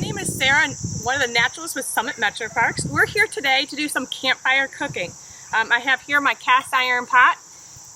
name is Sarah, and one of the naturalists with Summit Metro Parks. We're here today to do some campfire cooking. I have here my cast iron pot.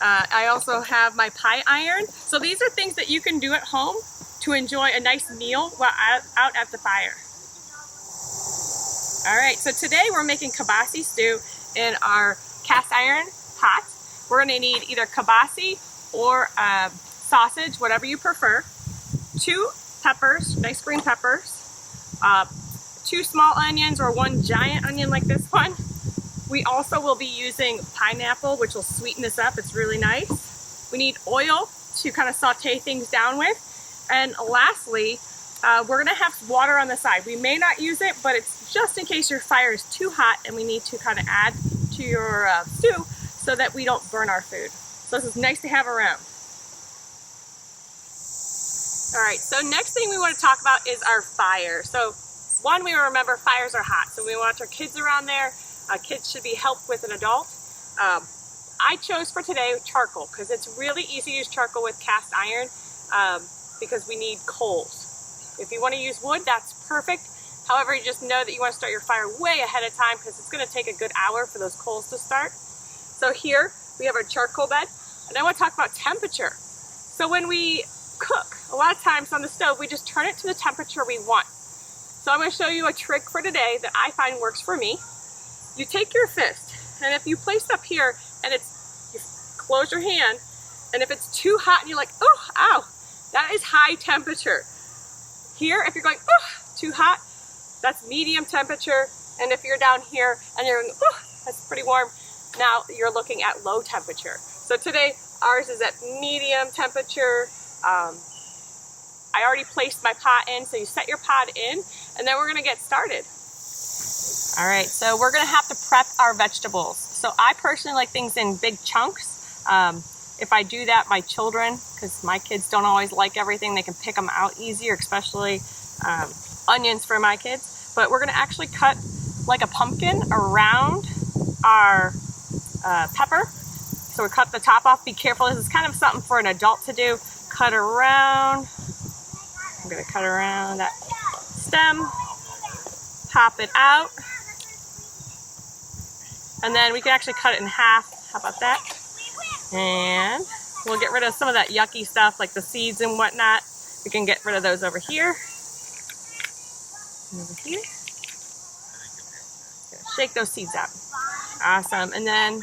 I also have my pie iron. So these are things that you can do at home to enjoy a nice meal while out at the fire. All right, so today we're making kibasi stew in our cast iron pot. We're gonna need either kibasi or sausage, whatever you prefer. 2 peppers, nice green peppers. 2 small onions or 1 giant onion like this one. We also will be using pineapple, which will sweeten this up. It's really nice. We need oil to kind of saute things down with. And lastly, we're gonna have water on the side. We may not use it, but it's just in case your fire is too hot and we need to kind of add to your stew so that we don't burn our food. So this is nice to have around. All right, so next thing we want to talk about is our fire. So one, we remember fires are hot, so we want our kids around there. Kids should be helped with an adult. I chose for today charcoal because it's really easy to use charcoal with cast iron because we need coals. If you want to use wood, that's perfect. However, you just know that you want to start your fire way ahead of time because it's going to take a good hour for those coals to start. So here we have our charcoal bed, and I want to talk about temperature. So when we cook, a lot of times on the stove, we just turn it to the temperature we want. So I'm going to show you a trick for today that I find works for me. You take your fist, and if you place it up here, and you close your hand, and if it's too hot and you're like, oh, ow, that is high temperature. Here, if you're going, oh, too hot, that's medium temperature. And if you're down here and you're going, oh, that's pretty warm, now you're looking at low temperature. So today, ours is at medium temperature. I already placed my pot in, so you set your pot in, and then we're gonna get started. All right, so we're gonna have to prep our vegetables. So I personally like things in big chunks. If I do that, my children, because my kids don't always like everything, they can pick them out easier, especially onions for my kids. But we're gonna actually cut like a pumpkin around our pepper. So we cut the top off. Be careful, this is kind of something for an adult to do. Cut around. I'm gonna cut around that stem, pop it out, and then we can actually cut it in half. How about that? And we'll get rid of some of that yucky stuff like the seeds and whatnot. We can get rid of those over here. And over here. Shake those seeds out. Awesome. And then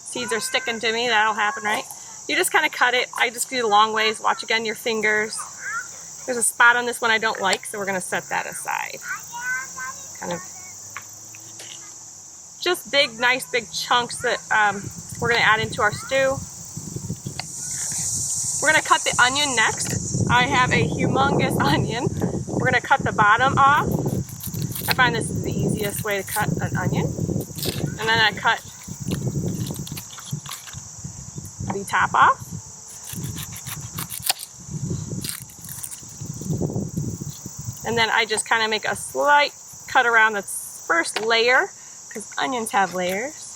seeds are sticking to me. That'll happen, right? You just kind of cut it. I just do the long ways. Watch again your fingers. There's a spot on this one I don't like, so we're going to set that aside. Kind of just big, nice big chunks that we're going to add into our stew. We're going to cut the onion next. I have a humongous onion. We're going to cut the bottom off. I find this is the easiest way to cut an onion. And then I cut the top off. And then I just kind of make a slight cut around the first layer because onions have layers.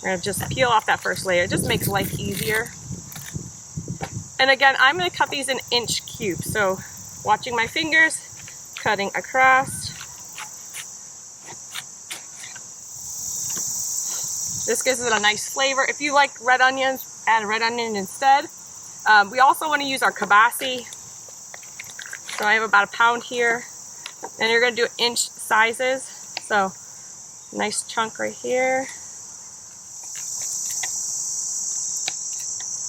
We're gonna just peel off that first layer. It just makes life easier. And again, I'm gonna cut these in inch cubes. So watching my fingers, cutting across. This gives it a nice flavor. If you like red onions, add a red onion instead. We also want to use our kibasi. So I have about a pound here. And you're going to do inch sizes. So nice chunk right here.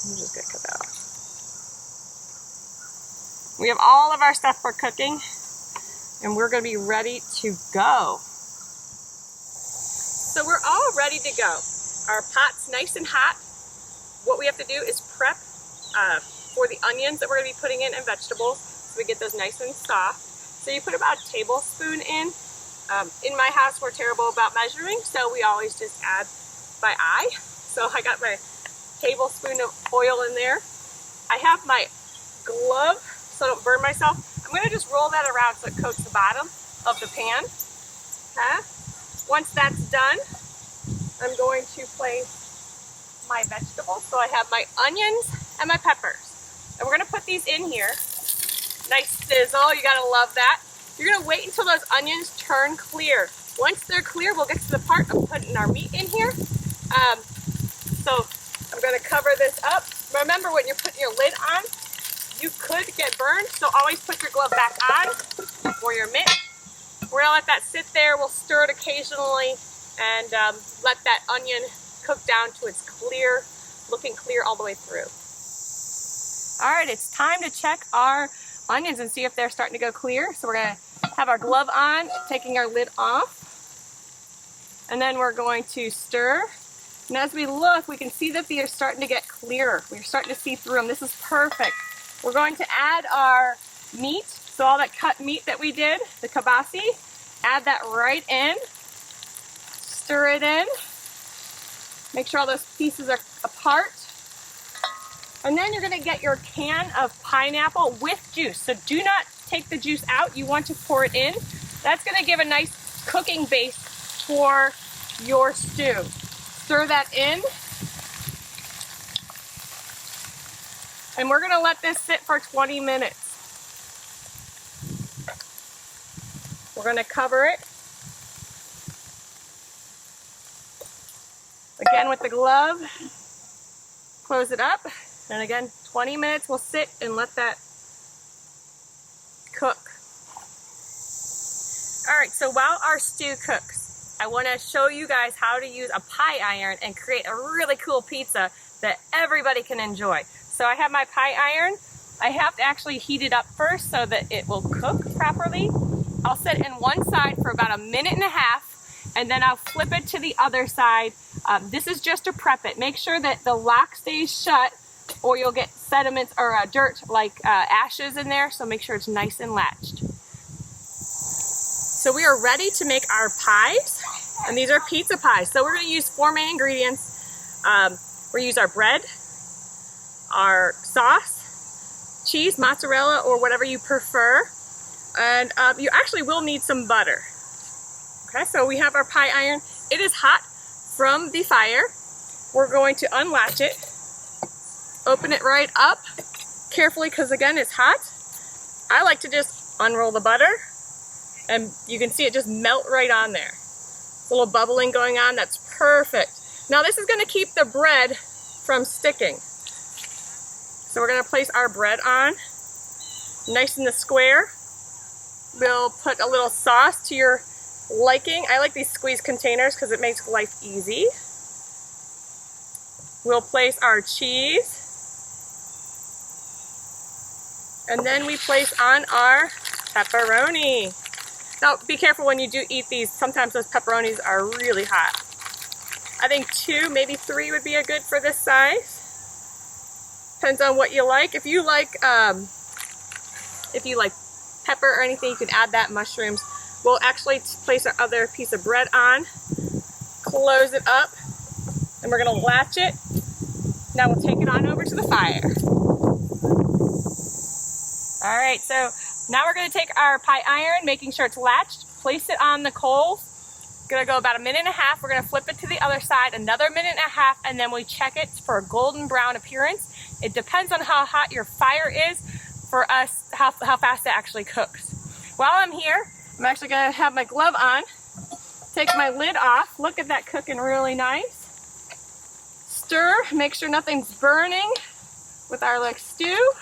I'm just going to cut that off. We have all of our stuff for cooking. And we're going to be ready to go. So we're all ready to go. Our pot's nice and hot. What we have to do is prep for the onions that we're going to be putting in and vegetables so we get those nice and soft. So you put about a tablespoon in. In my house, we're terrible about measuring, so we always just add by eye. So I got my tablespoon of oil in there. I have my glove so I don't burn myself. I'm going to just roll that around so it coats the bottom of the pan. Once that's done, I'm going to place my vegetables. So I have my onions and my peppers. And we're going to put these in here. Nice sizzle, you gotta love that. You're gonna wait until those onions turn clear. Once they're clear, we'll get to the part of putting our meat in here. So I'm gonna cover this up. Remember, when you're putting your lid on, you could get burned, so always put your glove back on or your mitt. We're gonna let that sit there. We'll stir it occasionally and let that onion cook down to its clear, looking clear all the way through. All right, it's time to check our onions and see if they're starting to go clear. So we're gonna have our glove on, taking our lid off, and then we're going to stir. And as we look, we can see that they are starting to get clearer. We're starting to see through them. This is perfect. We're going to add our meat, so all that cut meat that we did, the kibasi, add that right in, stir it in, make sure all those pieces are apart. And then you're gonna get your can of pineapple with juice. So do not take the juice out, you want to pour it in. That's gonna give a nice cooking base for your stew. Stir that in. And we're gonna let this sit for 20 minutes. We're gonna cover it. Again with the glove, close it up. And again, 20 minutes we'll sit and let that cook. All right, so while our stew cooks, I wanna show you guys how to use a pie iron and create a really cool pizza that everybody can enjoy. So I have my pie iron. I have to actually heat it up first so that it will cook properly. I'll set it in one side for about 1.5 minutes, and then I'll flip it to the other side. This is just to prep it. Make sure that the lock stays shut, or you'll get sediments or dirt like ashes in there, so make sure it's nice and latched. So we are ready to make our pies, and these are pizza pies. So we're gonna use 4 main ingredients. We're gonna use our bread, our sauce, cheese, mozzarella, or whatever you prefer. And you actually will need some butter. Okay, so we have our pie iron. It is hot from the fire. We're going to unlatch it, open it right up carefully because again it's hot. I like to just unroll the butter and you can see it just melt right on there. A little bubbling going on, that's perfect. Now this is going to keep the bread from sticking. So we're going to place our bread on, nice in the square. We'll put a little sauce to your liking. I like these squeeze containers because it makes life easy. We'll place our cheese. And then we place on our pepperoni. Now be careful when you do eat these. Sometimes those pepperonis are really hot. I think 2, maybe 3 would be a good for this size. Depends on what you like. If you like pepper or anything, you can add that, mushrooms. We'll actually place our other piece of bread on, close it up, and we're gonna latch it. Now we'll take it on over to the fire. All right, so now we're gonna take our pie iron, making sure it's latched, place it on the coals. Gonna go about 1.5 minutes. We're gonna flip it to the other side, another 1.5 minutes, and then we check it for a golden brown appearance. It depends on how hot your fire is for us, how fast it actually cooks. While I'm here, I'm actually gonna have my glove on, take my lid off. Look at that cooking really nice. Stir, make sure nothing's burning with our stew.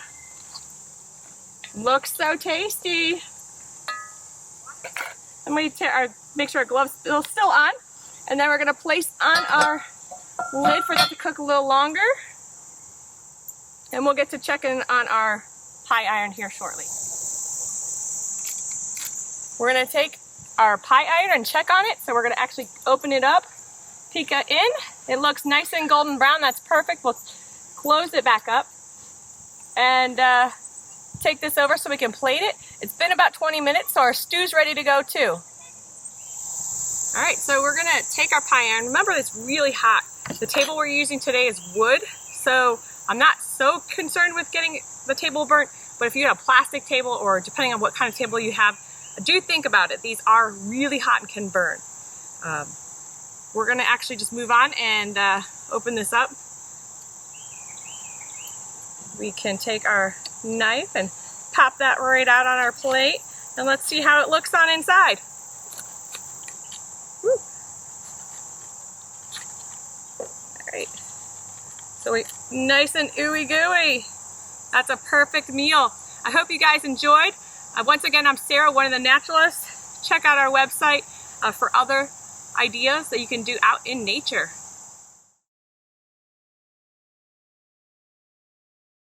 Looks so tasty. And we make sure our glove's still on, and then we're gonna place on our lid for that to cook a little longer. And we'll get to checking on our pie iron here shortly. We're gonna take our pie iron and check on it. So we're gonna actually open it up, peek it in. It looks nice and golden brown, that's perfect. We'll close it back up and take this over so we can plate it. It's been about 20 minutes, so our stew's ready to go too. All right, so we're gonna take our pie iron. Remember, it's really hot. The table we're using today is wood, so I'm not so concerned with getting the table burnt, but if you have a plastic table or depending on what kind of table you have, do think about it. These are really hot and can burn. We're gonna actually just move on and open this up. We can take our knife and pop that right out on our plate, and let's see how it looks on inside. Woo. All right, so nice and ooey gooey. That's a perfect meal. I hope you guys enjoyed. Once again, I'm Sarah, one of the naturalists. Check out our website for other ideas that you can do out in nature.